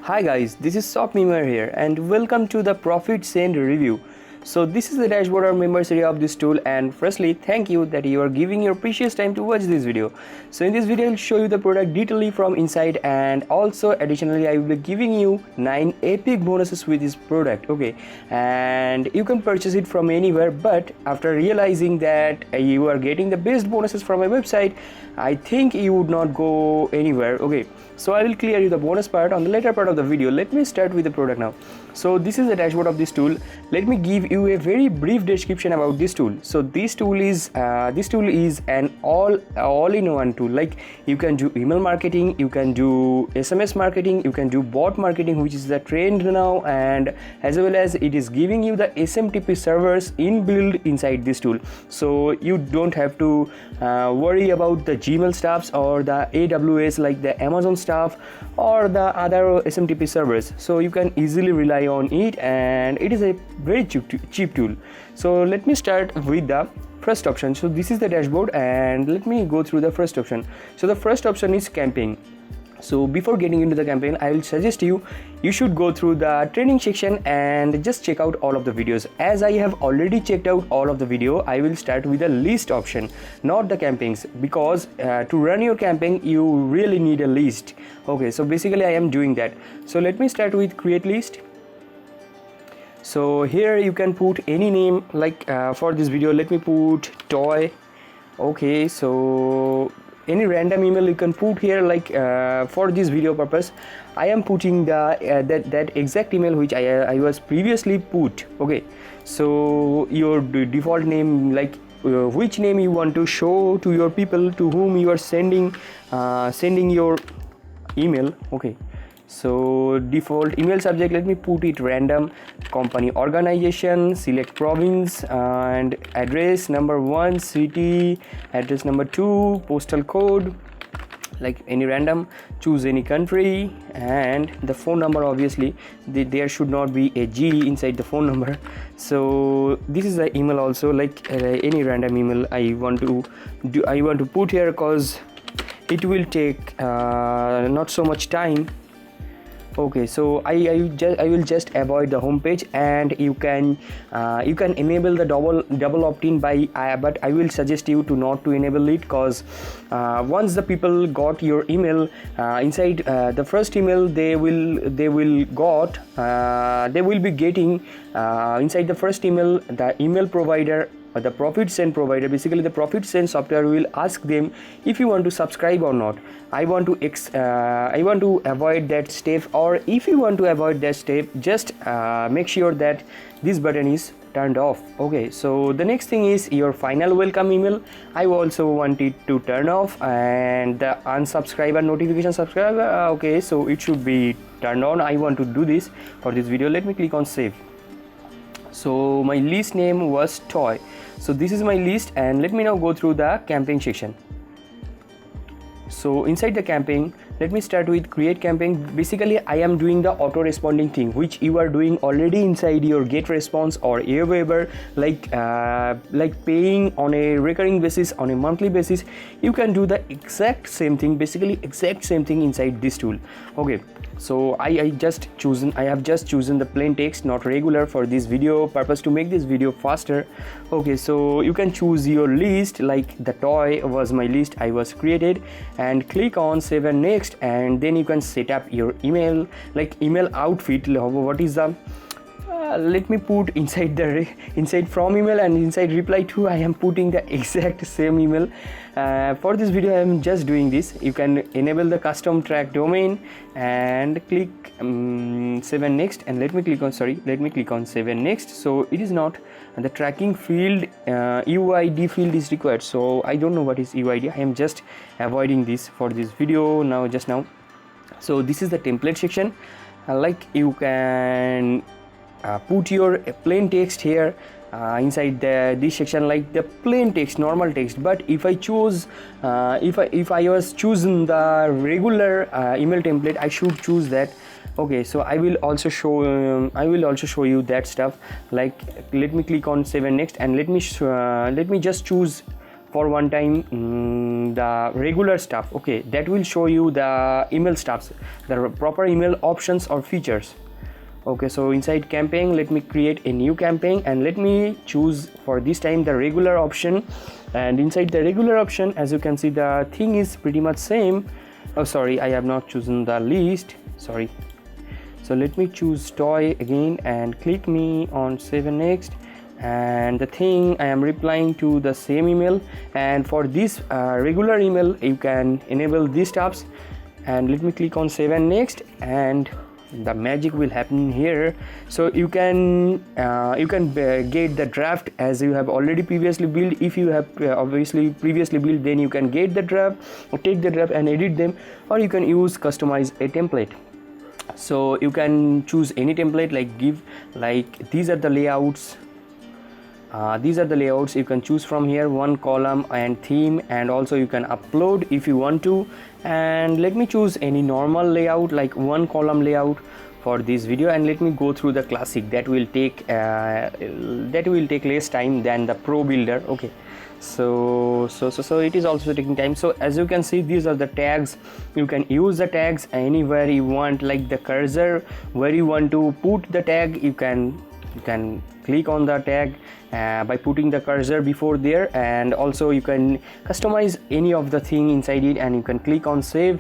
Hi guys, this is Sop Mimar here and welcome to the Profit Send review. So this is the dashboard or members area of this tool, and firstly thank you that you are giving your precious time to watch this video. So in this video I will show you the product detailedly from inside, and also additionally I will be giving you 9 epic bonuses with this product. Okay, and you can purchase it from anywhere, but after realizing that you are getting the best bonuses from my website, I think you would not go anywhere. Okay, so I will clear you the bonus part on the later part of the video. Let me start with the product now. So this is the dashboard of this tool. Let me give you a very brief description about this tool. So this tool is an all-in-one tool. Like, you can do email marketing, you can do SMS marketing, you can do bot marketing, which is the trend now, and as well as it is giving you the SMTP servers inbuilt inside this tool. So you don't have to worry about the Gmail stuffs or the AWS, like the Amazon stuff or the other SMTP servers. So you can easily rely on it, and it is a very cheap tool. So let me start with the first option. So this is the dashboard, and let me go through the first option. So the first option is campaign. So before getting into the campaign, I will suggest you should go through the training section and just check out all of the videos. As I have already checked out all of the video, I will start with the list option, not the campaigns, because to run your campaign you really need a list. Okay, so basically I am doing that. So let me start with create list. So here you can put any name, like for this video let me put toy. Okay, so any random email you can put here, like for this video purpose I am putting the that exact email which I was previously put. Okay, so your default name, like which name you want to show to your people to whom you are sending your email. Okay, so default email subject, let me put it random, company organization, select province, and address number 1, city, address number 2, postal code, like any random, choose any country, and the phone number, obviously there should not be a G inside the phone number. So this is the email also, like any random email I want to put here, because it will take not so much time. Okay, so I will just avoid the home page, and you can enable the double opt-in but I will suggest you to not to enable it, because once the people got your email inside the first email, they will be getting inside the first email, the email provider, the Profit Send provider, basically the Profit Send software will ask them if you want to subscribe or not. I want to avoid that step, or if you want to avoid that step, just make sure that this button is turned off. Okay, so the next thing is your final welcome email. I also want it to turn off, and the unsubscriber notification subscriber, okay, so it should be turned on. I want to do this for this video. Let me click on save. So my list name was toy. So this is my list, and let me now go through the campaign section. So inside the campaign, let me start with create campaign. Basically I am doing the auto responding thing, which you are doing already inside your get response or Aweber, like paying on a recurring basis, on a monthly basis. You can do the exact same thing, basically exact same thing inside this tool. Okay, so I have just chosen the plain text, not regular, for this video purpose, to make this video faster. Okay, so you can choose your list, like the toy was my list I was created, and click on save and next, and then you can set up your email, like email outfit. What is the let me put inside from email and inside reply to, I am putting the exact same email. For this video I am just doing this. You can enable the custom track domain and click save and next, and let me click on save and next. So it is not the tracking field, UID field is required, so I don't know what is UID. I am just avoiding this for this video just now. So this is the template section. Like, you can put your plain text here inside this section, like the plain text, normal text. But if I choose if I was choosing the regular email template, I should choose that. Okay, so I will also show you that stuff. Like, let me click on save and next, and let me just choose for one time the regular stuff. Okay, that will show you the email stuffs, the proper email options or features. Okay, so inside campaign, let me create a new campaign and let me choose for this time the regular option. And inside the regular option, as you can see, the thing is pretty much same. Oh sorry, I have not chosen the list, sorry. So let me choose toy again and click me on save and next, and the thing I am replying to the same email. And for this regular email you can enable these tabs, and let me click on save and next, and the magic will happen here. So you can get the draft as you have already previously built. If you have obviously previously built, then you can get the draft or take the draft and edit them, or you can use customize a template. So you can choose any template, like these are the layouts. You can choose from here one column and theme, and also you can upload if you want to. And let me choose any normal layout, like one column layout for this video, and let me go through the classic. That will take less time than the pro builder. Okay, so it is also taking time. So as you can see, these are the tags. You can use the tags anywhere you want, like the cursor where you want to put the tag. You can click on the tag by putting the cursor before there, and also you can customize any of the thing inside it, and you can click on save.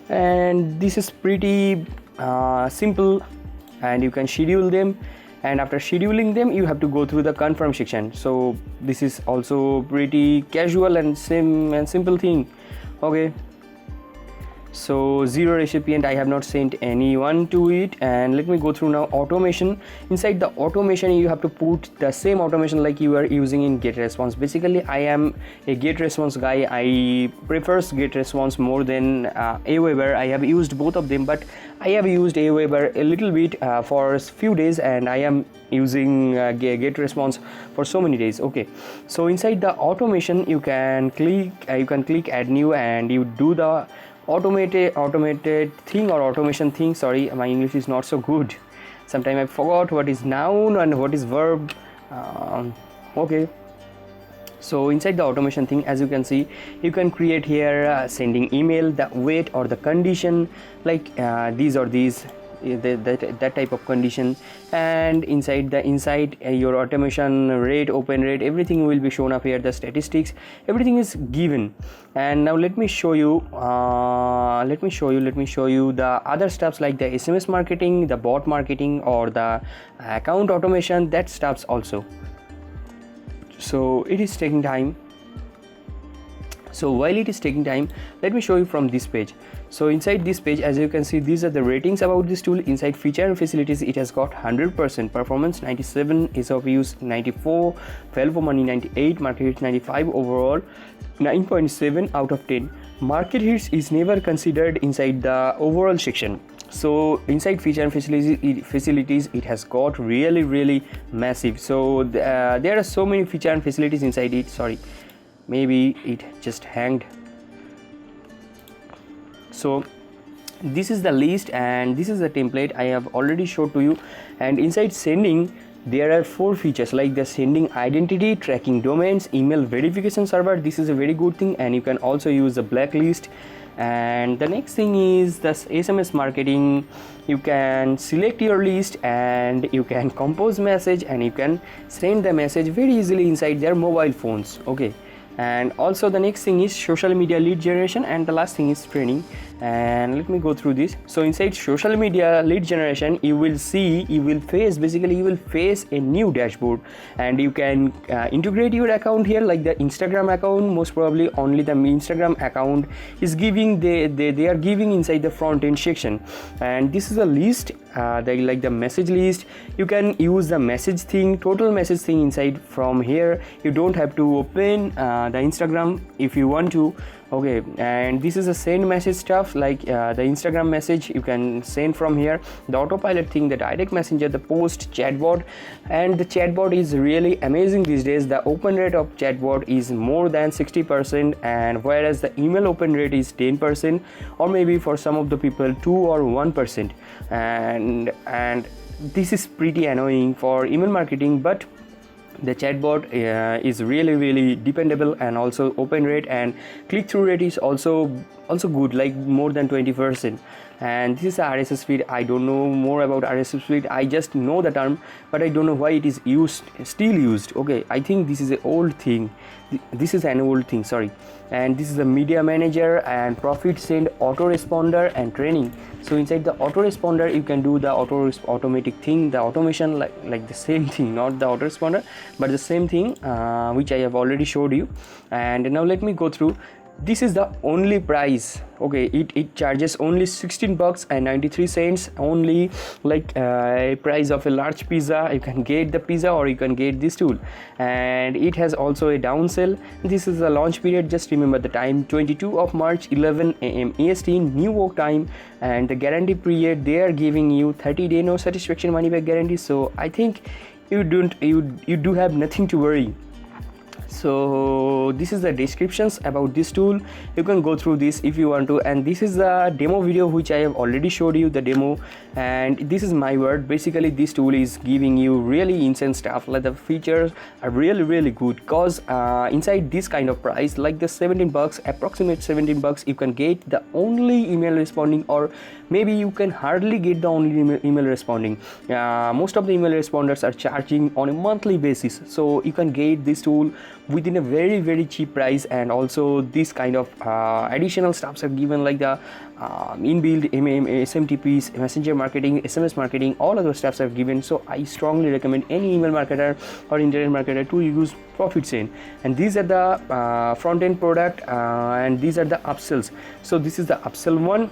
And this is pretty simple, and you can schedule them, and after scheduling them you have to go through the confirm section. So this is also pretty casual and simple thing. Okay, so 0 recipient, I have not sent anyone to it. And let me go through now automation. Inside the automation you have to put the same automation like you are using in GetResponse. Basically I am a GetResponse guy. I prefers GetResponse more than Aweber. I have used both of them, but I have used Aweber a little bit for a few days, and I am using GetResponse for so many days. Okay, so inside the automation you can click add new, and you do the automated thing or automation thing. Sorry, my English is not so good. Sometimes I forgot what is noun and what is verb. Okay, so inside the automation thing, as you can see, you can create here sending email, the weight or the condition, like these or these, that type of condition. And inside your automation rate, open rate, everything will be shown up here. The statistics, everything is given. And now let me show you the other stuffs, like the SMS marketing, the bot marketing, or the account automation, that stuffs also. So it is taking time. So while it is taking time, let me show you from this page. So inside this page, as you can see, these are the ratings about this tool. Inside feature and facilities, it has got 100%, performance 97, ease of use 94, value for money 98, market hits 95, overall 9.7 out of 10. Market hits is never considered inside the overall section. So inside feature and facilities, it has got really massive. So there are so many feature and facilities inside it. Sorry, maybe it just hanged. So this is the list, and this is the template I have already showed to you. And inside sending, there are 4 features, like the sending identity, tracking domains, email verification server. This is a very good thing, and you can also use the blacklist. And the next thing is the SMS marketing. You can select your list, and you can compose message, and you can send the message very easily inside their mobile phones. Okay, and also the next thing is social media lead generation, and the last thing is training. And let me go through this. So inside social media lead generation, you will face a new dashboard, and you can integrate your account here, like the Instagram account. Most probably only the Instagram account is giving, they are giving inside the front end section. And this is a list, like the message list. You can use the message thing, total message thing inside from here. You don't have to open the Instagram if you want to. Okay, and this is a send message stuff, like the Instagram message you can send from here. The autopilot thing, the direct messenger, the post, chatbot. And the chatbot is really amazing these days. The open rate of chatbot is more than 60%, and whereas the email open rate is 10%, or maybe for some of the people 2 or 1%. And this is pretty annoying for email marketing, but The chatbot is really dependable, and also open rate and click-through rate is also good, like more than 20%. And this is a RSS feed. I don't know more about RSS feed, I just know the term, but I don't know why it is still used. Okay, I think this is an old thing. This is an old thing, sorry. And this is a media manager and ProfitSend autoresponder and training. So inside the autoresponder you can do the automatic thing, the automation, like the same thing, not the autoresponder but the same thing, which I have already showed you. And now let me go through. This is the only price. Okay, it charges only 16 bucks and 93 cents only, like a price of a large pizza. You can get the pizza or you can get this tool. And it has also a down sell. This is the launch period. Just remember the time, 22 of March 11 AM EST, New York time. And the guarantee period, they are giving you 30-day no satisfaction money back guarantee. So I think you do have nothing to worry. So this is the descriptions about this tool. You can go through this if you want to. And this is the demo video which I have already showed you the demo, and this is my word. Basically this tool is giving you really insane stuff. Like the features are really good, because inside this kind of price, like the 17 bucks, approximate 17 bucks, you can get the only email responding, or maybe you can hardly get the only email responding. Most of the email responders are charging on a monthly basis, so you can get this tool within a very cheap price. And also this kind of additional stuffs are given, like the inbuilt SMTPs, messenger marketing, SMS marketing, all of those stuffs are given. So I strongly recommend any email marketer or internet marketer to use ProfitSend. And these are the front end product, and these are the upsells. So this is the upsell 1.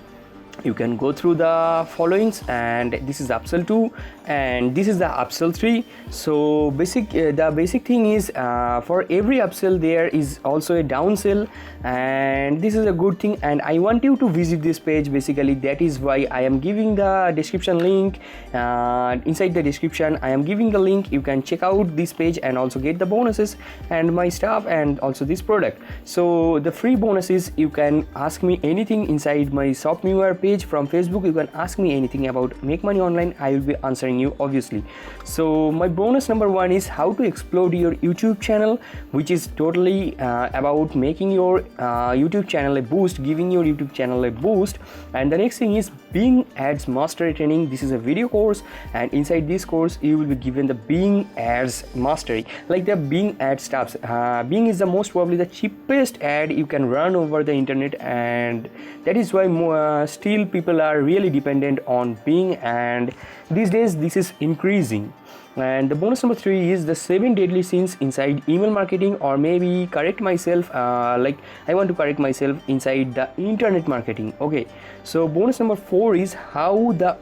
You can go through the followings, and this is the upsell 2, and this is the upsell 3. So the basic thing is, for every upsell there is also a downsell, and this is a good thing. And I want you to visit this page. Basically that is why I am giving the description link. Inside the description I am giving the link. You can check out this page and also get the bonuses and my stuff and also this product. So the free bonuses, you can ask me anything inside my Shopmeware page from Facebook. You can ask me anything about Make Money Online. I will be answering you, obviously. So my bonus number 1 is how to explode your YouTube channel, which is totally about making your YouTube channel a boost, giving your YouTube channel a boost. And the next thing is Bing Ads Mastery Training. This is a video course, and inside this course you will be given the Bing Ads Mastery, like the Bing ad stuffs. Bing is the most probably the cheapest ad you can run over the internet, and that is why still people are really dependent on Bing, and these days this is increasing. And the bonus number 3 is the 7 deadly sins inside email marketing, or maybe correct myself, like I want to correct myself, inside the internet marketing. Okay, so bonus number 4 is how the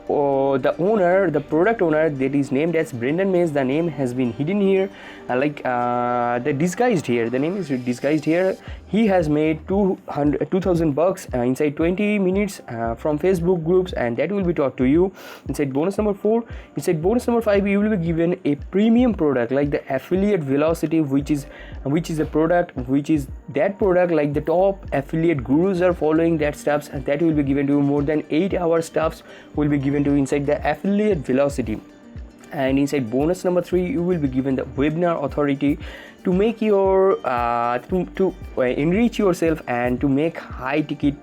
product owner that is named as Brendan Mays, the name has been hidden here, the disguised here, the name is disguised here. He has made 2,000 bucks inside 20 minutes from Facebook groups, and that will be taught to you inside bonus number 4. Inside bonus number 5 you will be given a premium product like the affiliate velocity, which is a product, which is that product like the top affiliate gurus are following that stuffs, and that will be given to you. More than 8-hour stuffs will be given to you inside the affiliate velocity. And inside bonus number 3 you will be given the webinar authority to make your to enrich yourself and to make high ticket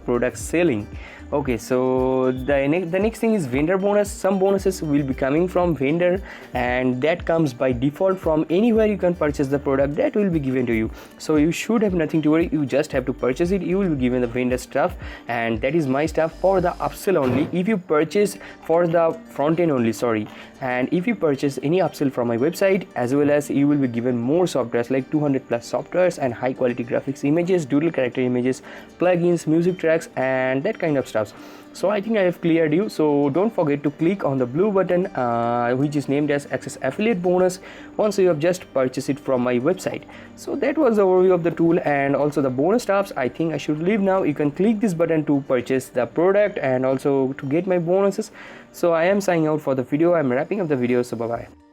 product selling. Okay, so the next thing is vendor bonus. Some bonuses will be coming from vendor, and that comes by default from anywhere you can purchase the product, that will be given to you. So you should have nothing to worry, you just have to purchase it. You will be given the vendor stuff, and that is my stuff for the upsell only. If you purchase for the front end only, sorry, and if you purchase any upsell from my website, as well as you will be given more softwares like 200 plus softwares and high quality graphics, images, doodle character images, plugins, music tracks, and that kind of stuff. So I think I have cleared you. So don't forget to click on the blue button which is named as Access Affiliate Bonus once you have just purchased it from my website. So that was the overview of the tool and also the bonus stuffs. I think I should leave now. You can click this button to purchase the product and also to get my bonuses. So I am signing out for the video. I'm wrapping up the video. So bye bye.